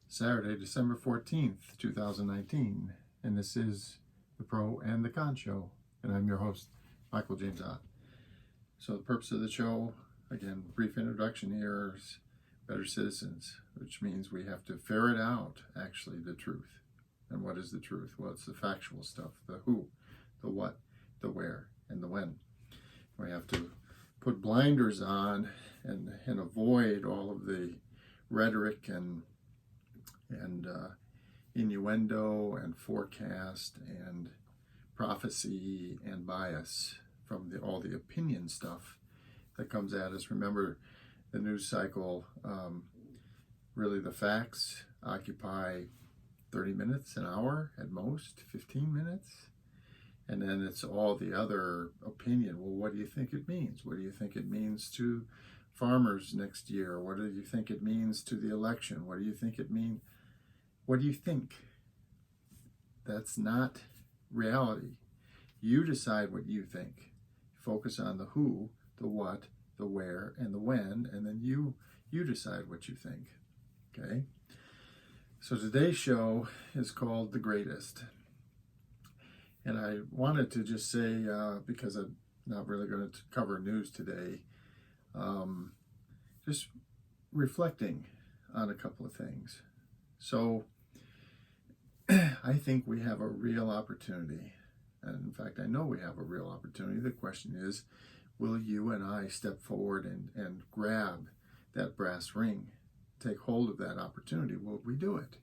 Saturday, December 14th, 2019, and this is the Pro and the Con Show, and I'm your host, Michael James Ott. So the purpose of the show, again, brief introduction here, is better citizens, which means we have to ferret out, actually, the truth. And what is the truth? Well, it's the factual stuff, the who, the what, the where, and the when. We have to put blinders on and avoid all of the rhetoric and innuendo and forecast and prophecy and bias from all the opinion stuff that comes at us. Remember, the news cycle, really the facts occupy 30 minutes, an hour at most, 15 minutes. And then it's all the other opinion. Well, what do you think it means? What do you think it means to farmers next year? What do you think it means to the election? What do you think it means? What do you think? That's not reality. You decide what you think. Focus on the who, the what, the where, and the when, and then you decide what you think. Okay? So today's show is called The Greatest. And I wanted to just say, because I'm not really going to cover news today, just reflecting on a couple of things. So I think we have a real opportunity. And in fact, I know we have a real opportunity. The question is, will you and I step forward and grab that brass ring, take hold of that opportunity? Will we do it?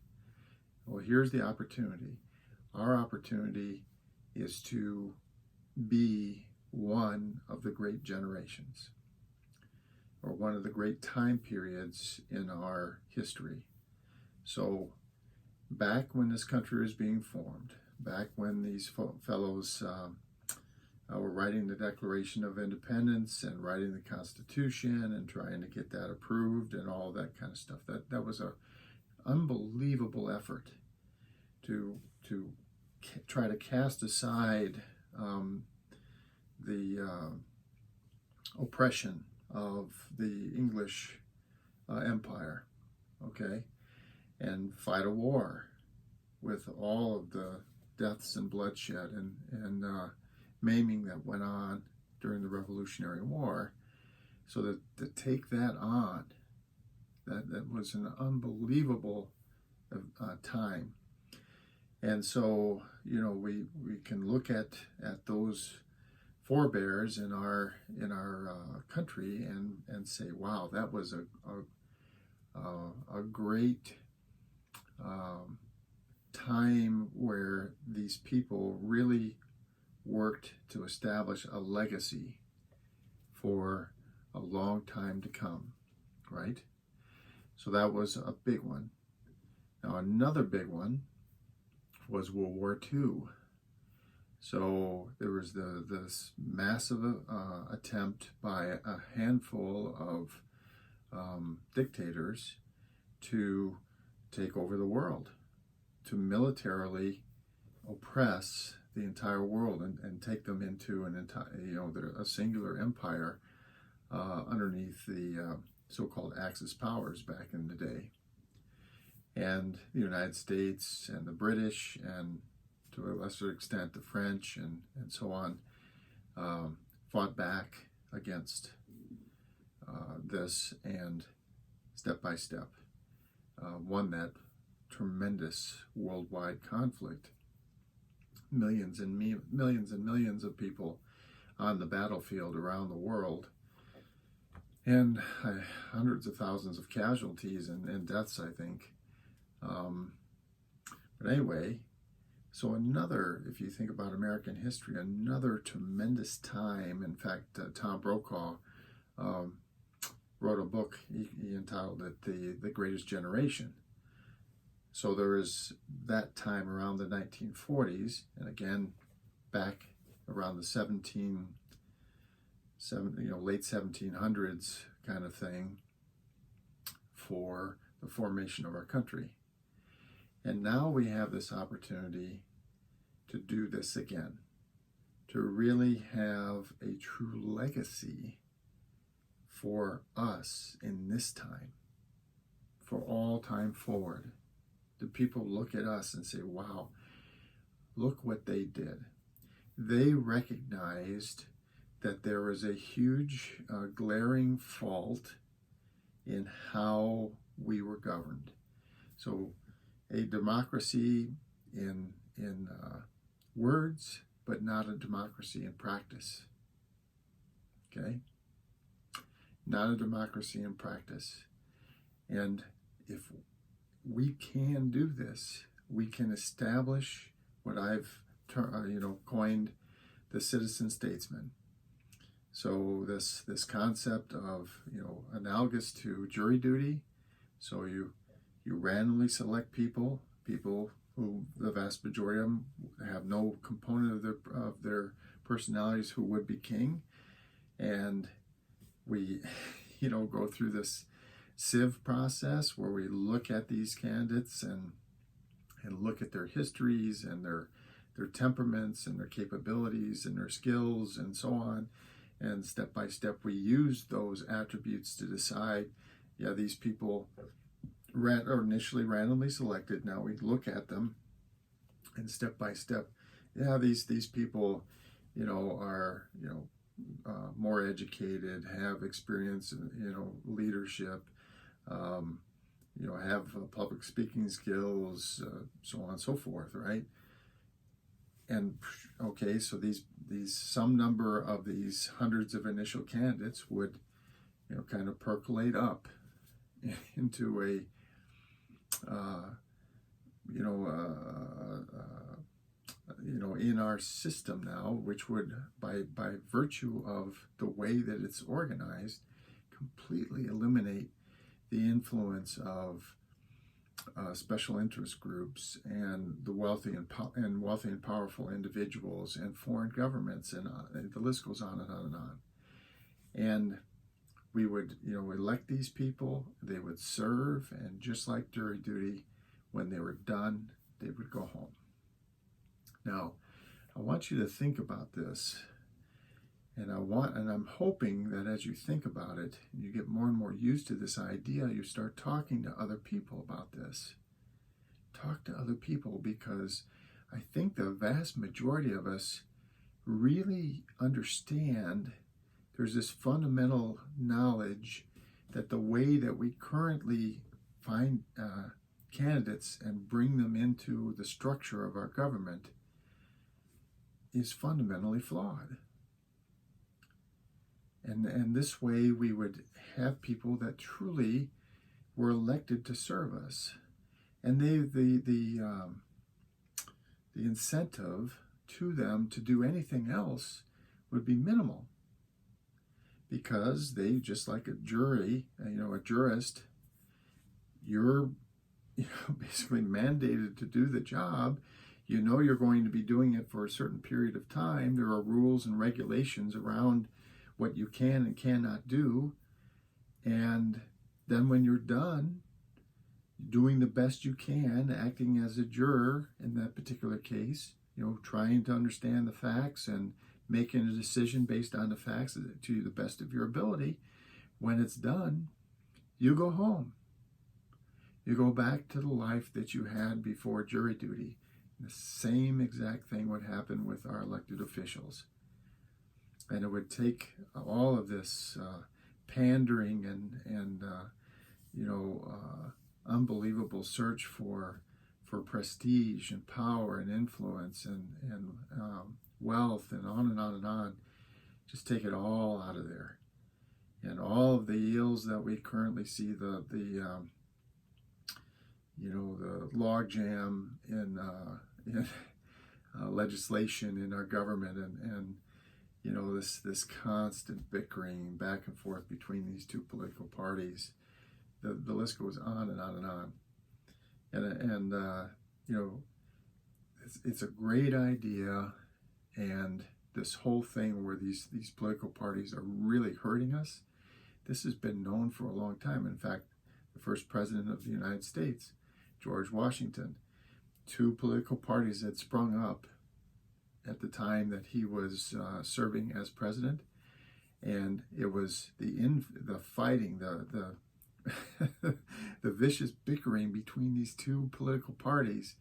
Well, here's the opportunity. Our opportunity is to be one of the great generations, or one of the great time periods in our history. So back when this country was being formed, back when these fellows were writing the Declaration of Independence and writing the Constitution and trying to get that approved and all that kind of stuff, that was an unbelievable effort to try to cast aside the oppression of the English Empire, okay, and fight a war with all of the deaths and bloodshed and maiming that went on during the Revolutionary War. So that to take that on, that was an unbelievable time. And so, we can look at those forebears in our country and say, wow, that was a great time where these people really worked to establish a legacy for a long time to come, right? So that was a big one. Now, another big one was World War II. So there was this massive attempt by a handful of dictators to take over the world, to militarily oppress the entire world and take them into an entire, a singular empire underneath the so-called Axis powers back in the day. And the United States and the British, and to a lesser extent the French and so on, fought back against this and step by step won that tremendous worldwide conflict. Millions and millions of people on the battlefield around the world, and hundreds of thousands of casualties and deaths, I think. But anyway, so another, if you think about American history, another tremendous time. In fact, Tom Brokaw wrote a book, he entitled it The Greatest Generation. So there is that time around the 1940s, and again, back around the late 1700s kind of thing, for the formation of our country. And now we have this opportunity to do this again, to really have a true legacy for us in this time, for all time forward. do people look at us and say, wow, look what they did? They recognized that there was a huge glaring fault in how we were governed. So a democracy in words, but not a democracy in practice. Okay? Not a democracy in practice. And if we can do this, we can establish what I've coined the citizen statesman. So this concept of analogous to jury duty. So you randomly select people who the vast majority of them have no component of their personalities who would be king, and we go through this sieve process where we look at these candidates and look at their histories and their temperaments and their capabilities and their skills and so on. And step by step, we use those attributes to decide, these people are initially randomly selected. Now we look at them, and step by step, these people, are more educated, have experience in leadership, have public speaking skills, so on and so forth, right? And okay, so these some number of these hundreds of initial candidates would kind of percolate up into a in our system now, which would by virtue of the way that it's organized, completely eliminate the influence of special interest groups and the wealthy and powerful individuals and foreign governments, and the list goes on and on and on. And we would elect these people. They would serve, and just like jury duty, when they were done, they would go home. Now, I want you to think about this, and I'm hoping that as you think about it, and you get more and more used to this idea, you start talking to other people about this. Talk to other people, because I think the vast majority of us really understand there's this fundamental knowledge that the way that we currently find candidates and bring them into the structure of our government is fundamentally flawed. And this way we would have people that truly were elected to serve us. And the incentive to them to do anything else would be minimal. Because they, just like a jury, a jurist, you're basically mandated to do the job. You're going to be doing it for a certain period of time. There are rules and regulations around what you can and cannot do. And then when you're done doing the best you can, acting as a juror in that particular case, trying to understand the facts and making a decision based on the facts to the best of your ability, when it's done, you go home. You go back to the life that you had before jury duty. The same exact thing would happen with our elected officials. And it would take all of this pandering and unbelievable search for prestige and power and influence and wealth and on and on and on. Just take it all out of there. And all of the ills that we currently see, the logjam in legislation in our government, and this constant bickering back and forth between these two political parties. The list goes on and on and on. And it's a great idea, and this whole thing where these political parties are really hurting us, this has been known for a long time. In fact, the first president of the United States, George Washington, two political parties had sprung up at the time that he was serving as president, and it was the fighting, the the vicious bickering between these two political parties.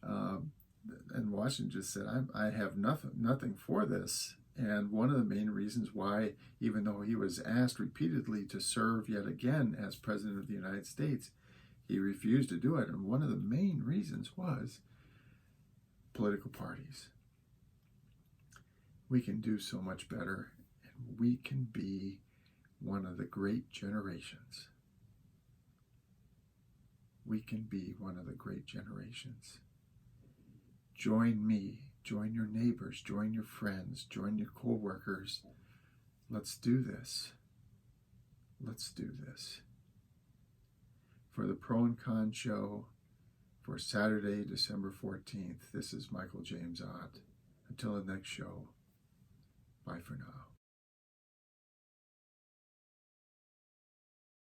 And Washington just said, I have nothing for this. And one of the main reasons why, even though he was asked repeatedly to serve yet again as President of the United States, he refused to do it. And one of the main reasons was political parties. We can do so much better, and we can be one of the great generations. We can be one of the great generations. Join me, join your neighbors, join your friends, join your co-workers. Let's do this. Let's do this. For the Pro and Con Show for Saturday, December 14th, this is Michael James Ott. Until the next show, bye for now.